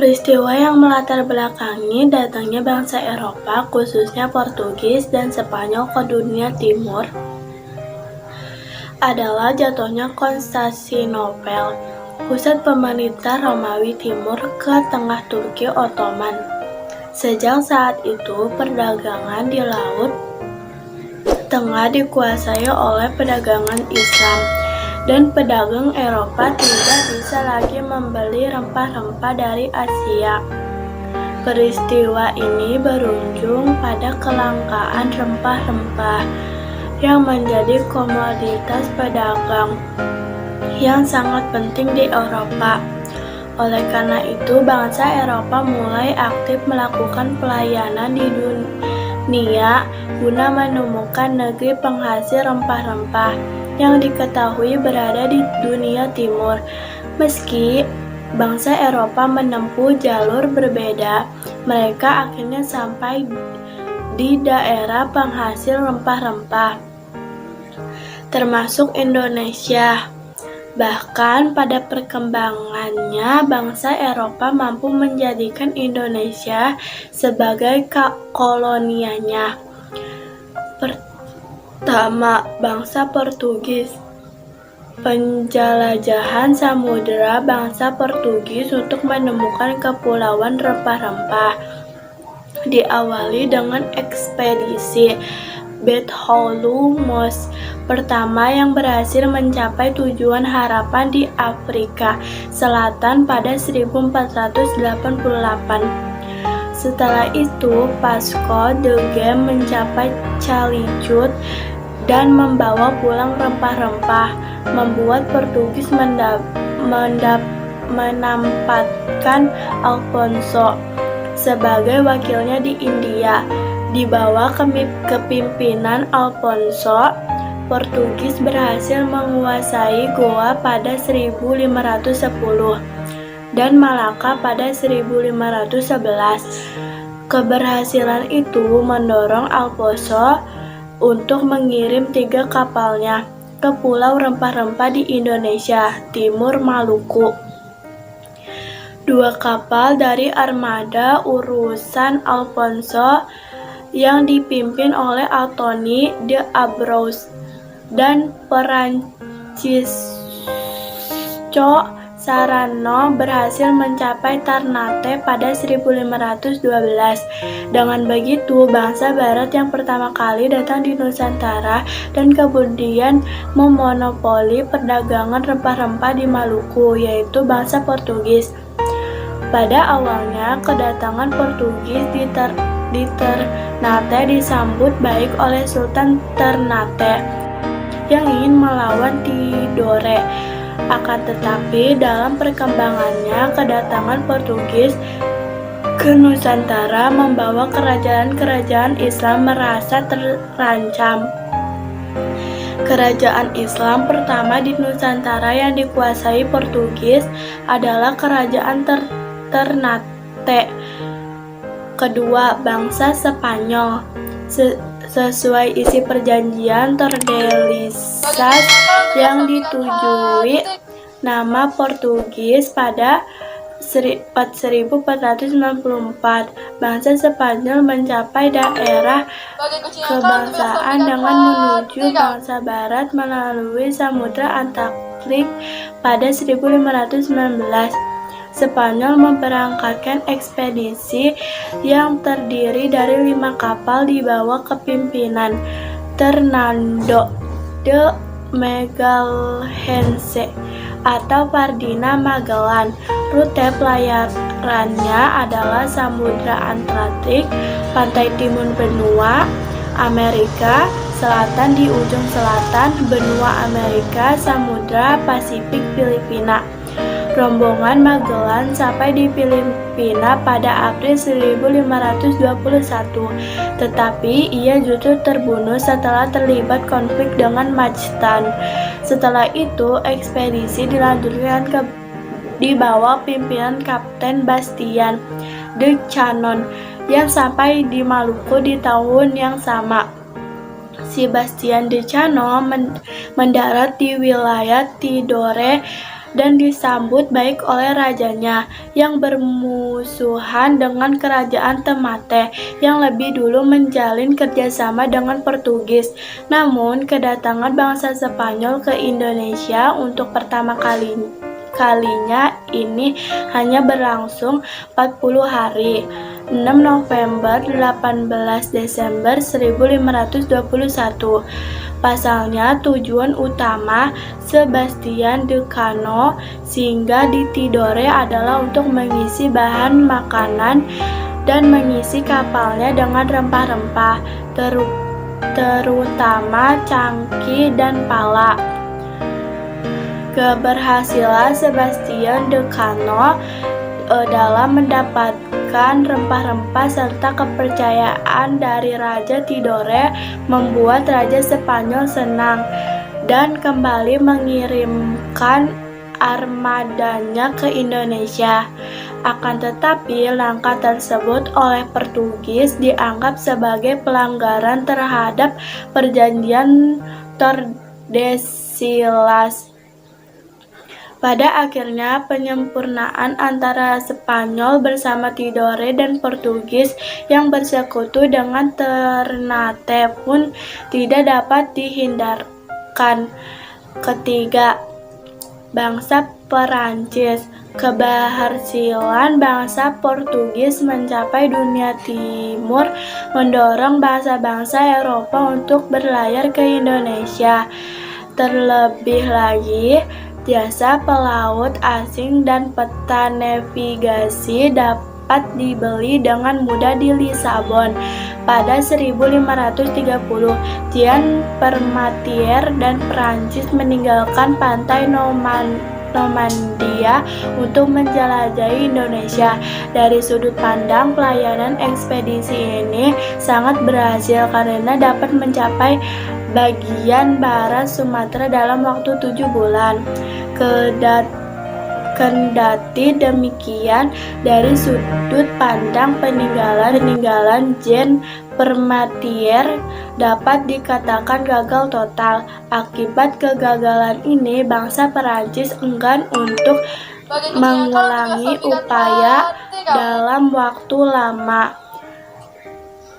Peristiwa yang melatar belakangi datangnya bangsa Eropa, khususnya Portugis dan Spanyol ke dunia timur, adalah jatuhnya Konstantinopel, pusat pemerintah Romawi Timur, ke tengah Turki Ottoman. Sejak saat itu, perdagangan di Laut Tengah dikuasai oleh perdagangan Islam, dan pedagang Eropa tidak bisa lagi membeli rempah-rempah dari Asia. Peristiwa ini berujung pada kelangkaan rempah-rempah yang menjadi komoditas pedagang yang sangat penting di Eropa. Oleh karena itu, bangsa Eropa mulai aktif melakukan pelayanan di dunia guna menemukan negeri penghasil rempah-rempah yang diketahui berada di dunia timur. Meski bangsa Eropa menempuh jalur berbeda, mereka akhirnya sampai di daerah penghasil rempah-rempah, termasuk Indonesia. Bahkan pada perkembangannya, bangsa Eropa mampu menjadikan Indonesia sebagai kolonianya. Pertama, bangsa Portugis. Penjelajahan samudera bangsa Portugis untuk menemukan kepulauan rempah-rempah diawali dengan ekspedisi Bartholomew pertama yang berhasil mencapai tujuan harapan di Afrika Selatan pada 1488. Setelah itu, Vasco da Gama mencapai Calicut dan membawa pulang rempah-rempah, membuat Portugis menempatkan Alfonso sebagai wakilnya di India. Di bawah kepimpinan Alfonso, Portugis berhasil menguasai Goa pada 1510 dan Malaka pada 1511. Keberhasilan itu mendorong Alfonso untuk mengirim 3 kapalnya ke pulau rempah-rempah di Indonesia Timur, Maluku. 2 kapal dari armada urusan Alfonso yang dipimpin oleh Anthony de Abreu dan Francisco Serrano berhasil mencapai Ternate pada 1512. Dengan begitu, bangsa Barat yang pertama kali datang di Nusantara dan kemudian memonopoli perdagangan rempah-rempah di Maluku, yaitu bangsa Portugis. Pada awalnya, kedatangan Portugis di Ternate disambut baik oleh Sultan Ternate yang ingin melawan Tidore. Akan tetapi, dalam perkembangannya, kedatangan Portugis ke Nusantara membawa kerajaan-kerajaan Islam merasa terancam. Kerajaan Islam pertama di Nusantara yang dikuasai Portugis adalah Kerajaan Ternate. Kedua, bangsa Spanyol. Sesuai isi perjanjian Tordesillas yang ditujui nama Portugis pada 1494, bangsa Spanyol mencapai daerah kebangsaan dengan menuju bangsa Barat melalui Samudra Atlantik pada 1519. Spanyol memberangkatkan ekspedisi yang terdiri dari 5 kapal di bawah kepimpinan Fernando de Magalhães atau Ferdinand Magellan. Rute pelayarannya adalah Samudra Atlantik, pantai timur benua Amerika Selatan di ujung selatan benua Amerika, Samudra Pasifik Filipina. Rombongan Magellan sampai di Filipina pada April 1521, tetapi ia justru terbunuh setelah terlibat konflik dengan Magellan. Setelah itu, ekspedisi dilanjutkan di bawah pimpinan Kapten Bastian de Cannon yang sampai di Maluku di tahun yang sama. Sebastian de Cano mendarat di wilayah Tidore dan disambut baik oleh rajanya yang bermusuhan dengan kerajaan Ternate yang lebih dulu menjalin kerjasama dengan Portugis. Namun, kedatangan bangsa Spanyol ke Indonesia untuk pertama kalinya ini hanya berlangsung 40 hari, 6 November 18 Desember 1521. Pasalnya, tujuan utama Sebastian de Cano singgah di Tidore adalah untuk mengisi bahan makanan dan mengisi kapalnya dengan rempah-rempah, terutama cangkih dan pala. Keberhasilan Sebastian de Cano dalam mendapatkan rempah-rempah serta kepercayaan dari Raja Tidore membuat Raja Spanyol senang dan kembali mengirimkan armadanya ke Indonesia. Akan tetapi, langkah tersebut oleh Portugis dianggap sebagai pelanggaran terhadap perjanjian Tordesillas. Pada akhirnya, penyempurnaan antara Spanyol bersama Tidore dan Portugis yang bersekutu dengan Ternate pun tidak dapat dihindarkan. Ketiga, bangsa Perancis. Keberhasilan bangsa Portugis mencapai dunia timur mendorong bangsa-bangsa Eropa untuk berlayar ke Indonesia. Terlebih lagi, jasa pelaut asing dan peta navigasi dapat dibeli dengan mudah di Lisabon. Pada 1530, Jean Permatier dan Prancis meninggalkan pantai Normandia untuk menjelajahi Indonesia. Dari sudut pandang pelayanan, ekspedisi ini sangat berhasil karena dapat mencapai bagian barat Sumatera dalam waktu 7 bulan. Kendati demikian, dari sudut pandang peninggalan Jean Permatier dapat dikatakan gagal total. Akibat kegagalan ini, bangsa Perancis enggan untuk mengulangi upaya dalam waktu lama.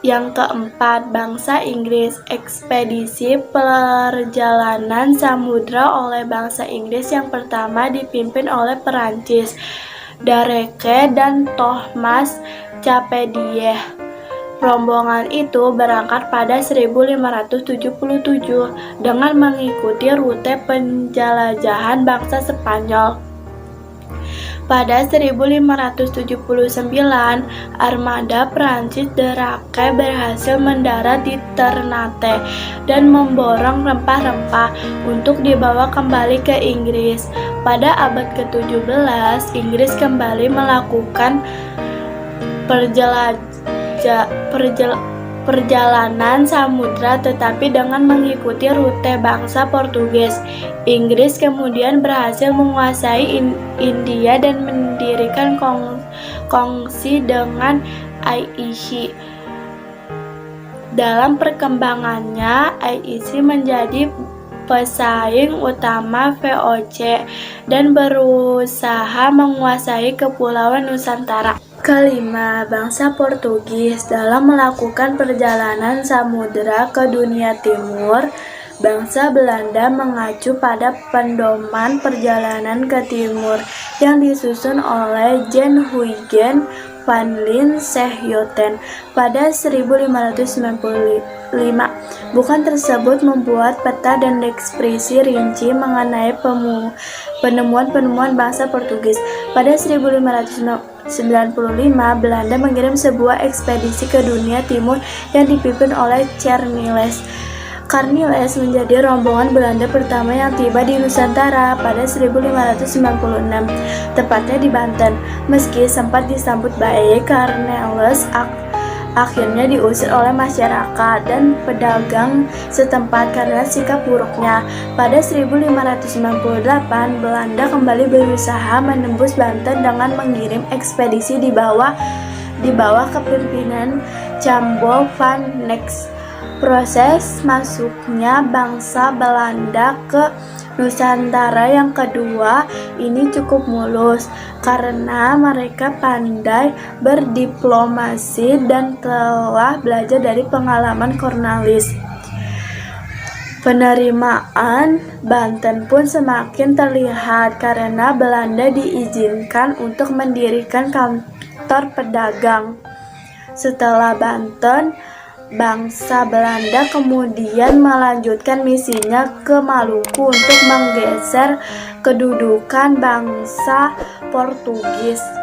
Yang keempat, bangsa Inggris. Ekspedisi perjalanan samudra oleh bangsa Inggris yang pertama dipimpin oleh Perancis, Drake dan Thomas Chapedieh. Rombongan itu berangkat pada 1577 dengan mengikuti rute penjelajahan bangsa Spanyol. Pada 1579, armada Prancis Drake berhasil mendarat di Ternate dan memborong rempah-rempah untuk dibawa kembali ke Inggris. Pada abad ke-17, Inggris kembali melakukan perjalanan samudra tetapi dengan mengikuti rute bangsa Portugis. Inggris kemudian berhasil menguasai India dan mendirikan kongsi dengan IEC. Dalam perkembangannya, IEC menjadi pesaing utama VOC dan berusaha menguasai Kepulauan Nusantara. Kelima, bangsa Portugis. Dalam melakukan perjalanan samudera ke dunia timur, bangsa Belanda mengacu pada pedoman perjalanan ke timur yang disusun oleh Jan Huygens van Linschoten pada 1595. Buku tersebut membuat peta dan deskripsi rinci mengenai penemuan-penemuan bangsa Portugis. Pada 1595, Belanda mengirim sebuah ekspedisi ke dunia timur yang dipimpin oleh Cornelis. Cornelis menjadi rombongan Belanda pertama yang tiba di Nusantara pada 1596, tepatnya di Banten. Meski sempat disambut baik, Cornelis akhirnya diusir oleh masyarakat dan pedagang setempat karena sikap buruknya. Pada 1598, Belanda kembali berusaha menembus Banten dengan mengirim ekspedisi di bawah kepemimpinan Cambo van Nex. Proses masuknya bangsa Belanda ke Nusantara yang kedua ini cukup mulus karena mereka pandai berdiplomasi dan telah belajar dari pengalaman Cornwallis. Penerimaan Banten pun semakin terlihat karena Belanda diizinkan untuk mendirikan kantor pedagang. Setelah Banten, bangsa Belanda kemudian melanjutkan misinya ke Maluku untuk menggeser kedudukan bangsa Portugis.